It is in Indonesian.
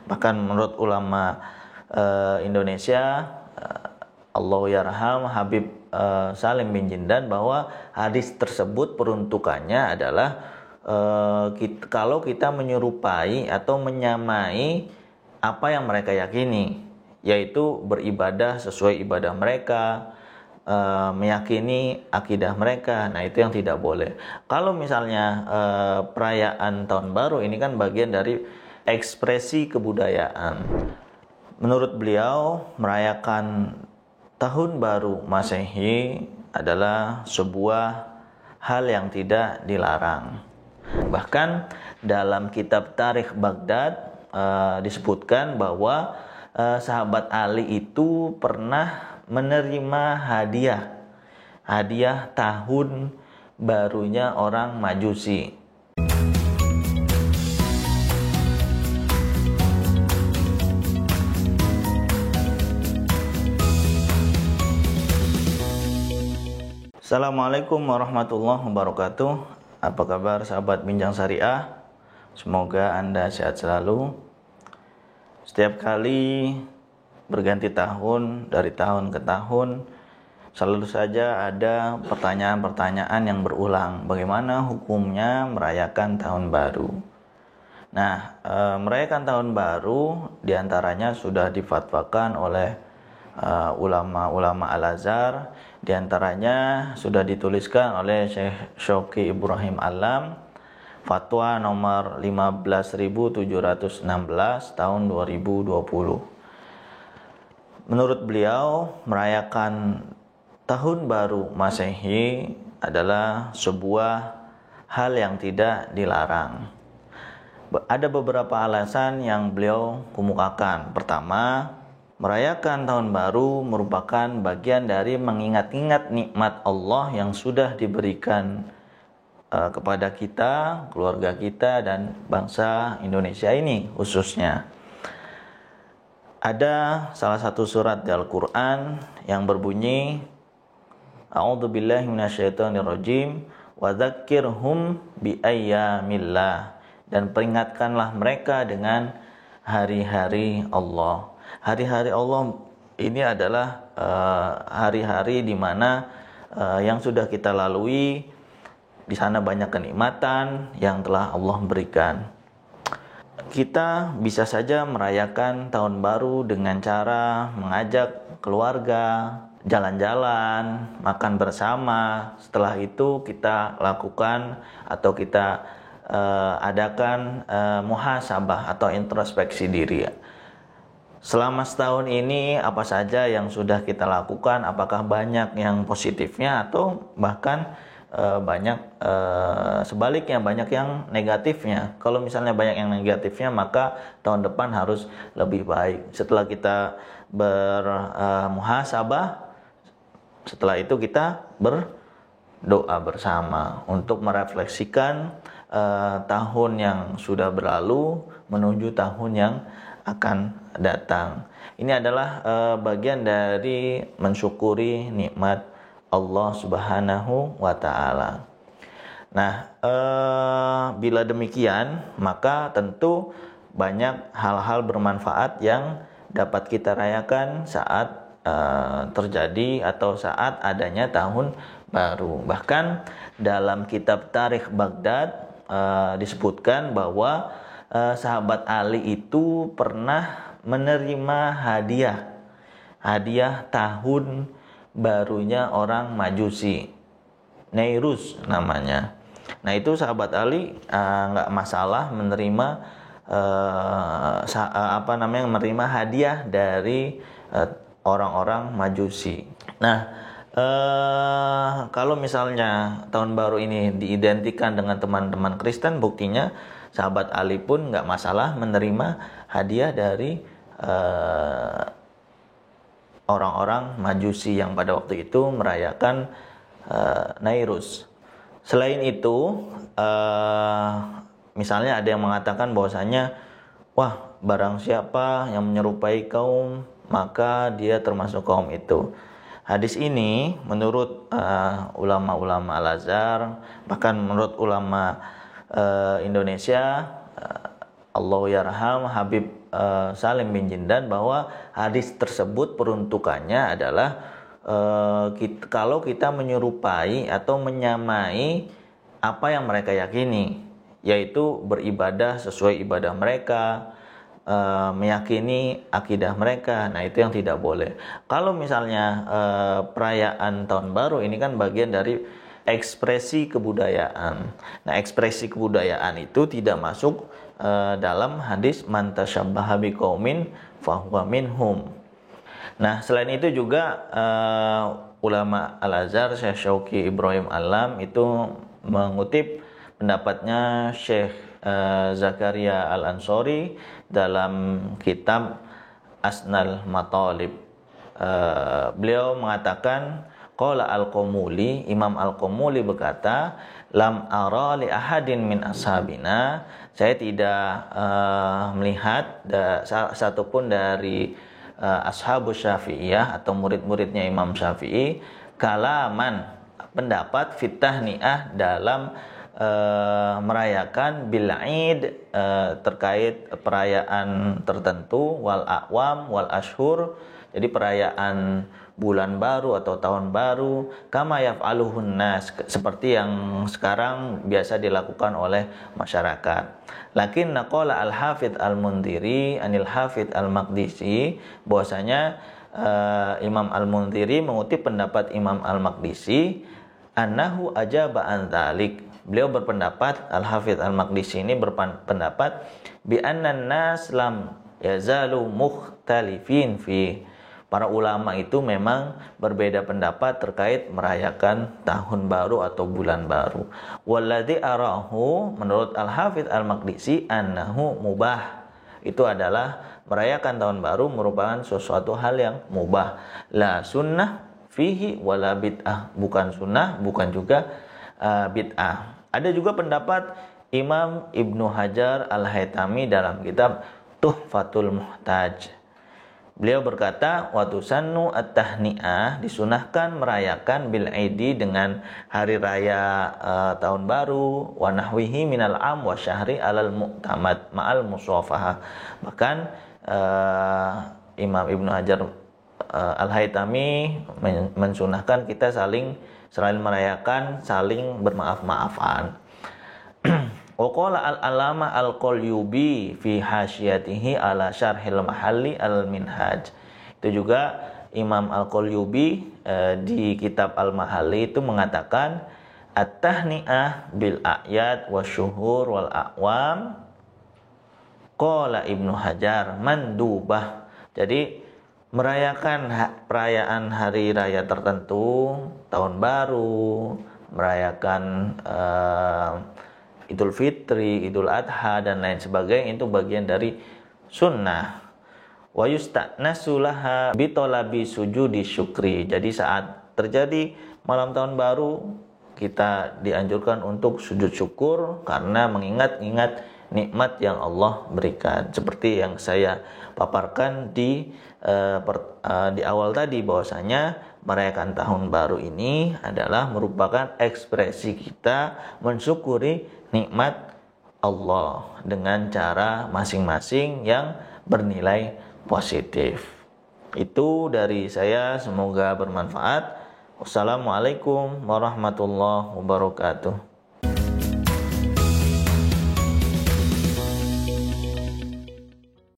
Bahkan menurut ulama Indonesia, Allah yarham Habib Salim bin Jindan, bahwa hadis tersebut peruntukannya adalah kalau kita menyerupai atau menyamai apa yang mereka yakini, yaitu beribadah sesuai ibadah mereka, meyakini akidah mereka. Nah, itu yang tidak boleh. Kalau misalnya perayaan tahun baru ini kan bagian dari ekspresi kebudayaan. Menurut beliau, merayakan tahun baru Masehi adalah sebuah hal yang tidak dilarang. Bahkan dalam kitab Tarikh Baghdad disebutkan bahwa sahabat Ali itu pernah menerima hadiah tahun barunya orang Majusi. Assalamualaikum warahmatullahi wabarakatuh. Apa kabar sahabat Bincang Syariah? Semoga Anda sehat selalu. Setiap kali berganti tahun, dari tahun ke tahun, selalu saja ada pertanyaan-pertanyaan yang berulang. Bagaimana hukumnya merayakan tahun baru? Nah, merayakan tahun baru diantaranya sudah difatwakan oleh ulama-ulama Al-Azhar. Diantaranya sudah dituliskan oleh Syekh Syauqi Ibrahim Alam, fatwa nomor 15.716 tahun 2020. Menurut beliau, merayakan tahun baru Masehi adalah sebuah hal yang tidak dilarang. Ada beberapa alasan yang beliau kemukakan. Pertama, merayakan tahun baru merupakan bagian dari mengingat-ingat nikmat Allah yang sudah diberikan kepada kita, keluarga kita, dan bangsa Indonesia ini khususnya. Ada salah satu surat di Al-Quran yang berbunyi, A'udzubillahi minasyaitonirrajim, wa dzakkirhum bi ayyamillah, dan peringatkanlah mereka dengan hari-hari Allah. Hari-hari Allah ini adalah hari-hari di mana yang sudah kita lalui. Di sana banyak kenikmatan yang telah Allah berikan. Kita bisa saja merayakan tahun baru dengan cara mengajak keluarga jalan-jalan, makan bersama. Setelah itu kita lakukan atau kita adakan muhasabah atau introspeksi diri. Selama setahun ini apa saja yang sudah kita lakukan, apakah banyak yang positifnya atau bahkan banyak sebaliknya, banyak yang negatifnya. Kalau misalnya banyak yang negatifnya, maka tahun depan harus lebih baik. Setelah kita bermuhasabah, setelah itu kita berdoa bersama untuk merefleksikan tahun yang sudah berlalu menuju tahun yang akan datang. Ini adalah bagian dari mensyukuri nikmat Allah Subhanahu wa ta'ala. Nah, bila demikian, maka tentu banyak hal-hal bermanfaat yang dapat kita rayakan saat terjadi atau saat adanya tahun baru. Bahkan dalam kitab Tarikh Baghdad disebutkan bahwa sahabat Ali itu pernah menerima hadiah tahun barunya orang Majusi, Neiruz namanya. Nah, itu sahabat Ali nggak masalah menerima menerima hadiah dari orang-orang Majusi. Nah, kalau misalnya tahun baru ini diidentikan dengan teman-teman Kristen, buktinya sahabat Ali pun nggak masalah menerima hadiah dari orang-orang Majusi yang pada waktu itu merayakan Nairuz. Selain itu, misalnya ada yang mengatakan bahwasanya, wah, barang siapa yang menyerupai kaum, maka dia termasuk kaum itu. Hadis ini menurut ulama-ulama Al-Azhar, bahkan menurut ulama Indonesia, Allah yarham Habib Salim bin Jindan bahwa hadis tersebut peruntukannya adalah kalau kita menyerupai atau menyamai apa yang mereka yakini, yaitu beribadah sesuai ibadah mereka, meyakini akidah mereka. Nah, itu yang tidak boleh. Kalau misalnya perayaan tahun baru ini kan bagian dari ekspresi kebudayaan. Nah, ekspresi kebudayaan itu tidak masuk dalam hadis man tasyabbaha biqaumin fahuwa minhum. Nah, selain itu juga ulama Al-Azhar Syekh Syauqi Ibrahim Alam itu mengutip pendapatnya Syekh Zakaria Al-Ansori dalam kitab Asnal Matalib. Beliau mengatakan, qala Al-Qamuli, Imam Al-Qamuli berkata, lam ara li ahadin min ashabina, saya tidak melihat satupun dari ashabus Syafi'iyah atau murid-muridnya Imam Syafi'i kalaman, pendapat fitahniah dalam merayakan bil Id, terkait perayaan tertentu, wal a'wam wal ashhur, jadi perayaan bulan baru atau tahun baru, kama yaf'aluhun nas, seperti yang sekarang biasa dilakukan oleh masyarakat. Lakin naqala al-Hafidz al-Mundhiri anil Hafidz al-Maqdisi, bahwasanya Imam al-Mundhiri mengutip pendapat Imam al-Maqdisi, annahu ajaba an dzalik. Beliau berpendapat, Al-Hafidz al-Maqdisi ini berpendapat bi annan nas lam yazalu mukhtalifin fi, para ulama itu memang berbeda pendapat terkait merayakan tahun baru atau bulan baru. Walladzi arahu, menurut Al-Hafidz Al-Maqdisi, annahu mubah, itu adalah merayakan tahun baru merupakan sesuatu hal yang mubah. La sunnah fihi wala bid'ah, bukan sunnah, bukan juga bid'ah. Ada juga pendapat Imam Ibnu Hajar Al-Haytami dalam kitab Tuhfatul Muhtaj. Beliau berkata, wa tusannu at-tahni'ah, disunahkan merayakan bil Aidi dengan hari raya tahun baru, wa nahwihi minal am wa syahri alal mu'tamad ma'al musafahah. Bahkan Imam Ibnu Hajar Al-Haytami mensunahkan kita selain merayakan, saling bermaaf-maafan. Waqala al-alama al-Qalyubi fi hasyiyatihi ala syarhil mahalli al-minhaj. Itu juga Imam al-Qalyubi di kitab al-mahalli itu mengatakan, at-tahni'ah bil a'yad wasyuhur wal a'wam, qala Ibnu Hajar mandubah. Jadi merayakan perayaan hari raya tertentu, tahun baru, merayakan Idul Fitri, Idul Adha dan lain sebagainya, itu bagian dari sunnah. Wa yusta'nasu laha bi talabi sujudi syukri. Jadi saat terjadi malam tahun baru, kita dianjurkan untuk sujud syukur karena mengingat-ingat nikmat yang Allah berikan. Seperti yang saya paparkan di awal tadi, bahwasanya merayakan tahun baru ini adalah merupakan ekspresi kita mensyukuri nikmat Allah dengan cara masing-masing yang bernilai positif. Itu dari saya, semoga bermanfaat. Wassalamualaikum warahmatullahi wabarakatuh.